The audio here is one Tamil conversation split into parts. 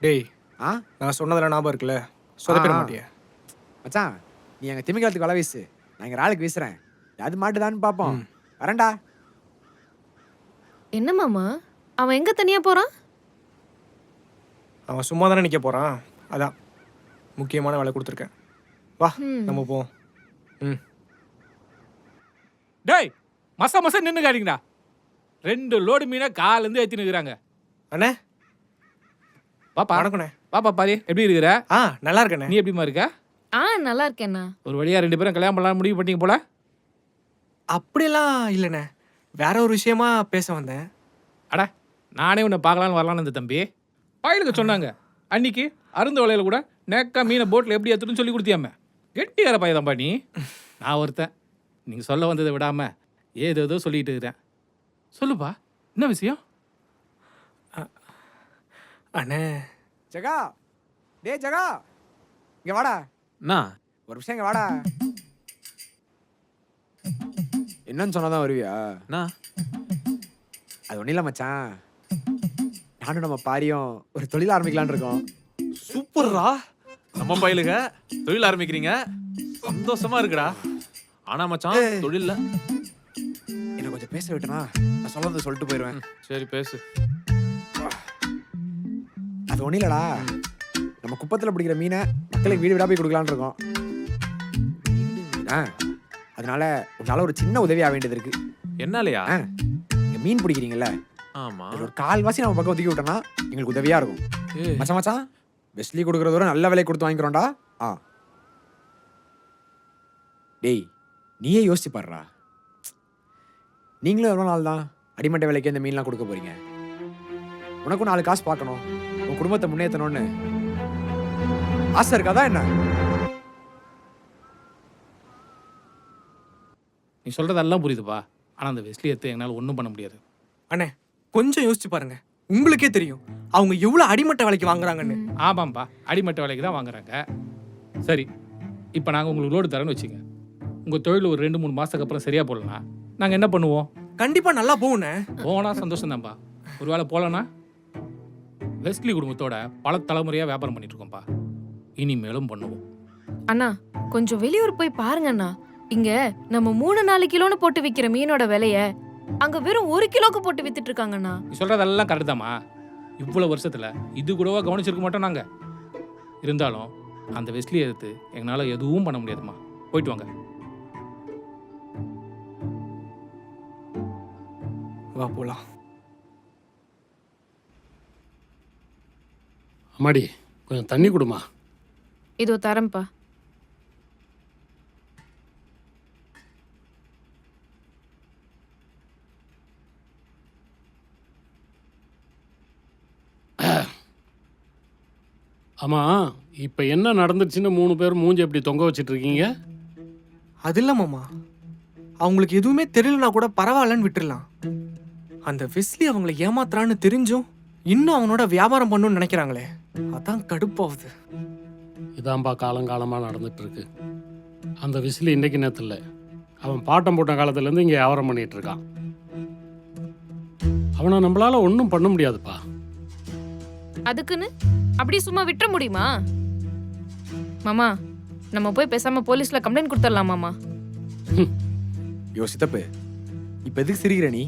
டேய், ஆ நான் சொன்னதெல்லாம் ஞாபகம் இருக்குல்ல? சொதப்பிட மாட்டியே? மச்சான், நீ எங்கள் திமிங்கலத்துக்கு வலை வீசு, நான் இங்கே ஆளுக்கு வீசுகிறேன். அது மாட்டுதான்னு பார்ப்போம். ம். வரேன்டா. என்ன மாமா அவன் எங்க தனியா போறான்? அவன் சும்மா தானே நிற்க போகிறான். அதான் முக்கியமான வேலை கொடுத்துருக்கேன். வா, நம்ம போவோம். ம். டேய், மச நின்று காட்டிங்கடா. 2 லோடு மீனை காலேருந்து ஏற்றி நிற்கிறாங்க. அண்ணே, பாப்பா வணக்கண்ணே. பாப்பா பாரு எப்படி இருக்கிற? நல்லா இருக்கண்ணே. நீ எப்படிமா இருக்க? நல்லா இருக்கேண்ணா. ஒரு வழியா 2 பேரும் கல்யாணம் பண்ணலாம் முடிவு பண்ணிட்டீங்க போல. அப்படியெல்லாம் இல்லைண்ணே, வேற ஒரு விஷயமா பேச வந்தேன். அட, நானே உன்னை பார்க்கலான்னு வரலான்னு இந்த தம்பி பாயிலுக்கு சொன்னாங்க. அன்னைக்கு அருந்து வலையில கூட நேக்கா மீனை போட்டில் எப்படி ஏற்றுன்னு சொல்லி கொடுத்தியாம. கெட்டியார பையதான்பா நீ. நான் ஒருத்தன் நீங்கள் சொல்ல வந்ததை விடாம ஏதோ சொல்லிட்டு இருக்கிறேன். சொல்லுப்பா, என்ன விஷயம்? அண்ணே, ஜகா, டேய் ஜகா, இங்கே வாடா. அண்ணா, ஒரு விஷயம் இங்கே வாடா. என்னன்னு சொன்னாதான் வருவியா? அண்ணா, அது ஒன்றும் இல்லை மச்சான், நானும் நம்ம பாரியும் ஒரு தொழில் ஆரம்பிக்கலான்னு இருக்கோம். சூப்பர்ரா. நம்ம பயிலுக தொழில் ஆரம்பிக்கிறீங்க, சந்தோஷமா இருக்குடா. ஆனா மச்சான், தொழில்ல என்ன கொஞ்சம் பேச விட்டனா நான் சொல்றது சொல்லிட்டு போயிடுவேன். சரி பேசு. அது ஒன்றும் இல்லடா, நம்ம குப்பத்தில் பிடிக்கிற மீனை மக்களுக்கு வீடு வீடாக போய் கொடுக்கலான்னு இருக்கோம். அதனால உன்னால ஒரு சின்ன உதவியாக வேண்டியது இருக்கு. என்னாலயா? நீங்க மீன் பிடிக்கிறீங்கல்ல, ஆமா. அதுல ஒரு கால்வாசி நம்ம பக்கம் ஒதுக்கி விட்டோம்னா எங்களுக்கு உதவியா இருக்கும். மச்சான் மச்சான், வெஸ்லி கொடுக்கறத விட நல்ல விலை கொடுத்து வாங்கிக்கிறோம்டா. டேய், நீயே யோசிச்சு பாருடா. நீங்களும் எவ்வளோ நாள் தான் அடிமட்ட விலைக்கு இந்த மீன்லாம் கொடுக்க போறீங்க? உனக்கும் 4 காசு பார்க்கணும், உன் குடும்பத்தை முன்னேற்றணும்னு ஆசை இருக்காதா என்ன? நீ சொல்கிறதெல்லாம் புரியுதுப்பா. ஆனால் அந்த வெஸ்லி எடுத்து என்னால் ஒன்றும் பண்ண முடியாது. அண்ணே, கொஞ்சம் யோசிச்சு பாருங்க. உங்களுக்கே தெரியும் அவங்க எவ்வளோ அடிமட்ட விலைக்கு வாங்குறாங்கன்னு. ஆமாம்ப்பா, அடிமட்ட விலைக்கு தான் வாங்குறாங்க. சரி, இப்போ நாங்கள் உங்களுக்கு லோடு தரேன்னு வச்சுங்க. உங்கள் தொழில் ஒரு 2-3 மாதத்துக்கு அப்புறம் சரியாக போடலாம். நாங்கள் என்ன பண்ணுவோம்? கண்டிப்பா நல்லா போகுண்ணே. போனால் சந்தோஷம் தான்ப்பா. ஒரு வேளை போகலன்னா வெஸ்லி குடும்பத்தோட பல தலைமுறையாக வியாபாரம் பண்ணிட்டு இருக்கோம்ப்பா. இனிமேலும் பண்ணுவோம். அண்ணா, கொஞ்சம் வெளியூர் போய் பாருங்க அண்ணா. இங்க நம்ம 3-4 கிலோன்னு போட்டு விற்கிற மீனோட விலைய அங்க வெறும் 1 கிலோக்கு போட்டு வித்துட்டு இருக்காங்கண்ணா. நீ சொல்கிறதெல்லாம் கரெக்ட் தாம்மா. இவ்வளோ வருஷத்தில் இது கூடவா கவனிச்சிருக்க மாட்டோம் நாங்கள். இருந்தாலும் அந்த வெஸ்லி எடுத்து எங்களால் எதுவும் பண்ண முடியாதும்மா. போயிட்டு வாங்க. வா போலாம். அம்மாடி, கொஞ்சம் தண்ணி கொடுமா. இதோ தரேன்ப்பா. ஆமா, இப்போ என்ன நடந்துச்சுன்னு 3 பேர் மூஞ்சி எப்படி தொங்க வச்சிட்டு இருக்கீங்க? அது இல்லை மாமா, அவங்களுக்கு எதுவுமே தெரியலனா கூட பரவாயில்லன்னு விட்டுறலாம். அந்த வெஸ்லி அவங்களை ஏமாத்துறான்னு தெரிஞ்சும் இன்னும் அவனோட வியாபாரம் பண்ணணும்னு நினைக்கிறாங்களே, அதான் கடுப்பாகுது. இதான்பா காலங்காலமாக நடந்துட்டு இருக்கு. அந்த விசிலி இன்னைக்கு நேரத்தில் இல்லை, அவன் பாட்டம் போட்ட காலத்துலேருந்து இங்கே வியாபாரம் பண்ணிட்டு இருக்கான். அவனை நம்மளால ஒன்றும் பண்ண முடியாதுப்பா. அதுக்குன்னு அப்படி சும்மா விட்டுற முடியுமா மாமா? நம்ம போய் பேசாம போலீஸ்ல கம்ப்ளைண்ட் கொடுத்துடலாம் மாமா. யோசித்தப்பு, இப்ப எதுக்கு சிரிக்கிற நீ?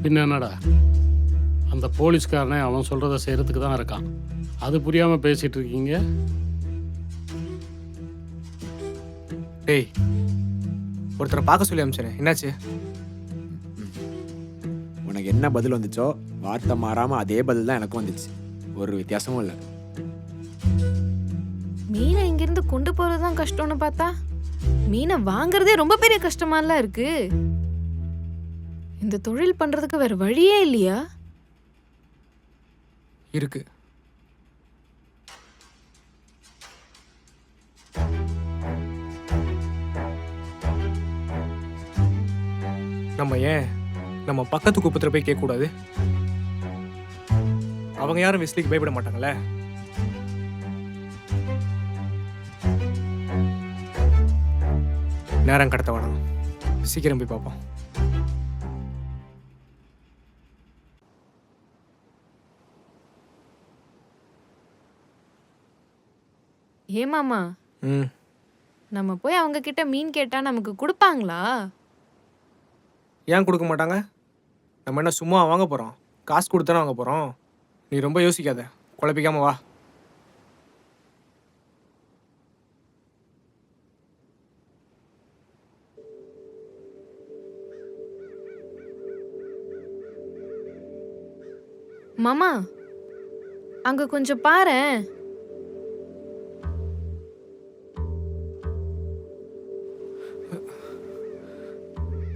பின்ன என்னடா, அந்த போலீஸ்காரனே அவன் சொல்கிறத செய்கிறதுக்கு தான் இருக்கான். அது புரியாமல் பேசிகிட்டு இருக்கீங்க. டேய், ஒருத்தரை பார்க்க சொல்லி அனுப்பிச்சேன், என்னாச்சு? உனக்கு என்ன பதில் வந்துச்சோ வார்த்தை மாறாம அதே பதில் தான் எனக்கும் வந்துச்சு. ஒரு வித்தியாசமும் இல்லை. மீனை இங்கிருந்து கொண்டு போறதுதான் கஷ்டம்னு பார்த்தா மீனை வாங்குறதே ரொம்ப பெரிய கஷ்டமாலாம் இருக்கு. இந்த தொழில் பண்றதுக்கு வேற வழியே இல்லையா? இருக்கு. நம்ம ஏன் நம்ம பக்கத்து குப்பத்தில் போய் கேட்கக்கூடாது? அவங்க யாரும் வெஸ்லிக்கு பயப்பட மாட்டாங்களே. நேரம் கடத்த வேணாம், சீக்கிரம் போய் பார்ப்போம். ஏன் மாமா, ம் நம்ம போய் அவங்க கிட்ட மீன் கேட்டா நமக்கு கொடுப்பாங்களா? ஏன் கொடுக்க மாட்டாங்க? நம்ம என்ன சும்மா வாங்க போகிறோம்? காசு கொடுத்தானே வாங்க போகிறோம். நீ ரொம்ப யோசிக்காத, குழப்பிக்காம வா. மாமா, அங்க கொஞ்சம் பாரேன்.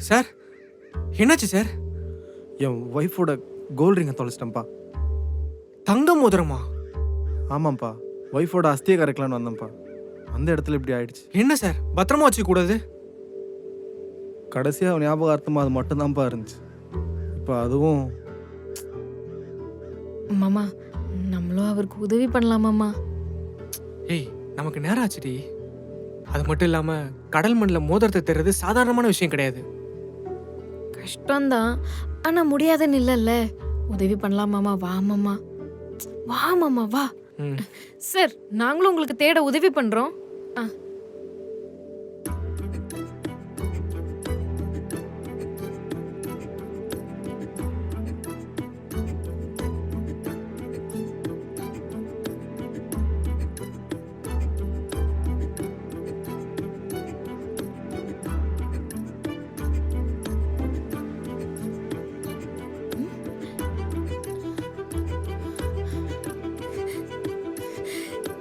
சார், என்னாச்சு சார்? என் ஒய்ஃபோட கோல்ட் ரிங்கை தொலைச்சிட்டேன்ப்பா. தங்க மோதிரமா? ஆமாம்ப்பா, ஒய்ஃபோட அஸ்தியை கரைக்கலான்னு வந்தேன்ப்பா. அந்த இடத்துல இப்படி ஆயிடுச்சு. என்ன சார், பத்திரமா வச்சுக்க கூடாது? கடைசியாக ஞாபகார்த்தமாக அது மட்டும்தான்ப்பா இருந்துச்சு. இப்போ அதுவும் மாமா, நம்மளும் அவருக்கு உதவி பண்ணலாமாமா? ஏய், நமக்கு நேரம் ஆச்சுடி. அது மட்டும் இல்லாமல் கடல் மண்ணில் மோதிரத்தை தேடுறது சாதாரணமான விஷயம் கிடையாது. கஷ்டம்தான், ஆனா முடியாதுன்னு இல்லைல்ல. உதவி பண்ணலாம் மாமா. வா மாமா, வா மாமா, வா. ம் சார், நாங்களும் உங்களுக்கு தேட உதவி பண்றோம். ஆ.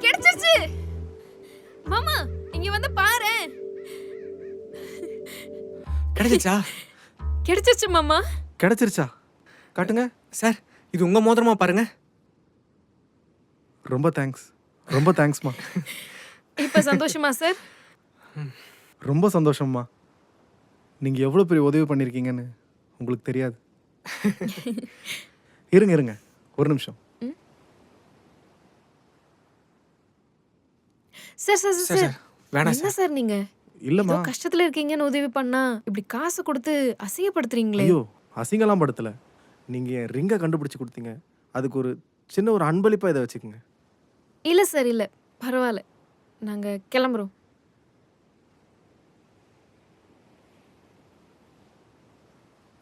கிடைச்சிருச்சு மாமா, இங்க வந்து பாரு. கிடைச்சிச்சா? கிடைச்சிருச்சு மாமா. கிடைச்சிருச்சா? காட்டுங்க. சார், இது உங்கள் மோதிரமா பாருங்க. ரொம்ப தேங்க்ஸ், ரொம்ப தேங்க்ஸ்மா. இப்ப சந்தோஷமா சார்? ரொம்ப சந்தோஷம்மா. நீங்கள் எவ்வளோ பெரிய உதவி பண்ணியிருக்கீங்கன்னு உங்களுக்கு தெரியாது. இருங்க இருங்க, ஒரு நிமிஷம். Sir sir sir sir, sir வேணாம் என்ன சார். சார் நீங்க இல்லைம்மா. ஏதோ கஷ்டத்துல இருக்கீங்கன்னு உதவி பண்ணா இப்படி காசு கொடுத்து அசிங்கப்படுத்துறீங்களே. ஐயோ, அசிங்கலாம் படுத்தலை. நீங்கள் என் ரிங்கை கண்டுபிடிச்சி கொடுத்தீங்க, அதுக்கு ஒரு சின்ன ஒரு அன்பளிப்பாக இதை வச்சுக்கோங்க. இல்ல சார், இல்ல பரவாயில்ல, நாங்க கிளம்புறோம்.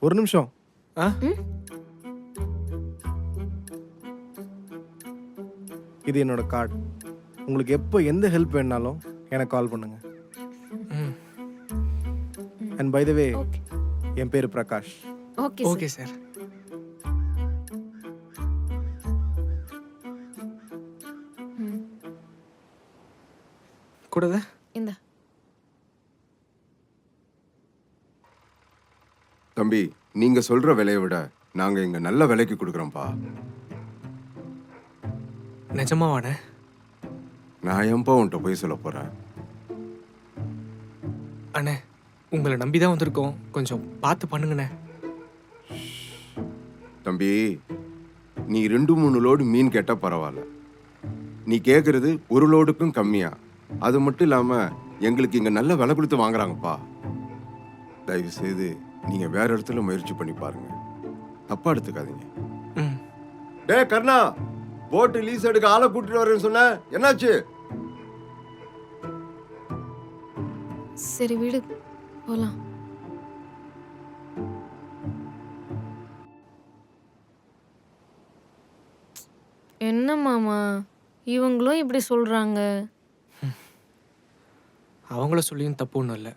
ஒரு நிமிஷம். ஆ இது என்னோட கார்டு. உங்களுக்கு எப்போ எந்த ஹெல்ப் வேணாலும் எனக்கு கால் பண்ணுங்க. Hmm and by the way, okay என் பேர் Prakash. Okay okay sir. Sir. ம், கூடதா? இந்த தம்பி, நீங்க சொல்ற விலையை விட நாங்க இங்க நல்ல விலைக்கு கொடுக்குறோம்ப்பா. நிஜமாவானே? நான் ஏன்பா உன்கிட்ட போய் சொல்ல போறேன்? அண்ணே, உங்களை நம்பி தான் வந்திருக்கோம், கொஞ்சம் பார்த்து பண்ணுங்கண்ணே. தம்பி, நீ 2-3 லோடு மீன் கேட்டா பரவாயில்ல. நீ கேட்கறது ஒரு லோடுக்கும் கம்மியா. அது மட்டும் இல்லாம எங்களுக்கு இங்க நல்ல விலை கொடுத்து வாங்குறாங்கப்பா. தயவு செய்து நீங்க வேற இடத்துல முயற்சி பண்ணி பாருங்க, தப்பா எடுத்துக்காதீங்க. ம் டே கர்ணா, போட்டு லீஸ் எடுக்க ஆளை கூட்டிட்டு வரேன்னு சொன்ன, என்னாச்சு? சரி வீடு போலாம். என்ன மாமா, இவங்களும் இப்படி சொல்றாங்க. அவங்கள சொல்லியும் தப்பு ஒன்றும் இல்லை.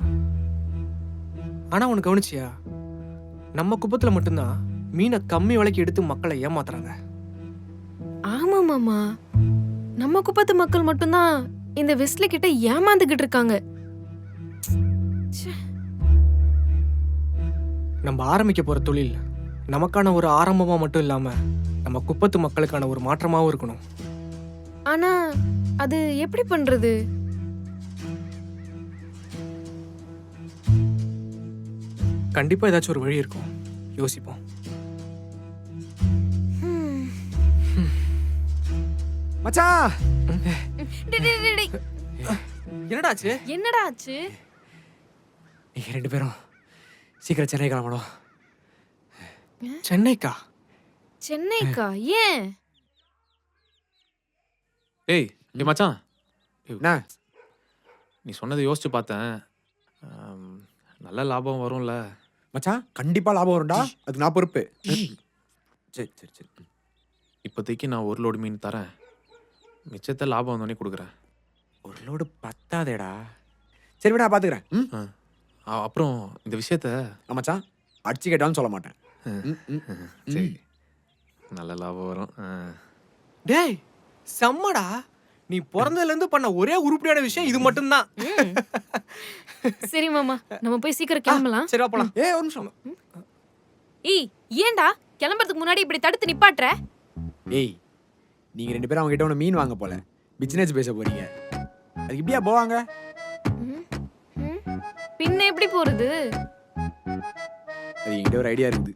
ஆனால் உனக்கு கவனிச்சியா, நம்ம குப்பத்தில் மட்டும்தான் மீனை கம்மி விலைக்கு எடுத்து மக்களை ஏமாத்துறாங்க. ஆமா மாமா, நம்ம குப்பத்து மக்கள் மட்டும்தான் இந்த வெஸ்ட்ல கிட்ட ஏமாந்துகிட்டு இருக்காங்க. நம்ம ஆரம்பிக்க போகிற தொழில் நமக்கான ஒரு ஆரம்பமாக மட்டும் இல்லாமல் நம்ம குப்பத்து மக்களுக்கான ஒரு மாற்றமாகவும் இருக்கணும். ஆனா அது எப்படி பண்றது? கண்டிப்பாக ஏதாச்சும் ஒரு வழி இருக்கும், யோசிப்போம். மச்சான், டேய், டேய், டேய், டேய். என்னடாச்சு? என்னடா ஆச்சு? நீங்க 2 பேரும் சீக்கிரம் சென்னை கிளம்பணும். சென்னைக்கா? சென்னைக்கா? ஏன்? ஏய், ஏ மச்சான், என்ன நீ சொன்னதை யோசிச்சு பார்த்தேன். நல்ல லாபம் வரும்ல. மச்சான் கண்டிப்பா லாபம் வரும்டா, அதுக்கு நான் பொறுப்பு. சரி சரி சரி. இப்போதைக்கு நான் 1 லோடு மீன் தரேன். மிச்சத்தை லாபம் வந்தோடனே கொடுக்குறேன். ஒரு லோடு பத்தாதேடா. சரி விட நான் பாத்துக்கிறேன். ம்? அப்புறம் இந்த விஷயத்த மச்சான் அடிச்சு கேட்டாலும் சொல்ல மாட்டேன். சரி, நல்ல லாபம் வரும். டேய் செம்மடா, நீ பிறந்ததுல இருந்து பண்ண ஒரே உருப்படியான விஷயம் இது மட்டும்தான். சரி மாமா, நம்ம போய் சீக்கிரம் கிளம்பலாம். சரி வா போலாம். ஒரு நிமிஷம். ஏய் ஏன்டா கிளம்புறதுக்கு முன்னாடி இப்படி தடுத்து நிப்பாட்ற? ஏய் நீங்க 2 பேரும் அவங்க கிட்ட ஒன்று மீன் வாங்க போல பிசினஸ் பேச போறீங்க. அதுக்கு இப்படியா போவாங்க? பின்ன எப்படி போறது? அது என்கிட்ட ஒரு ஐடியா இருக்குது.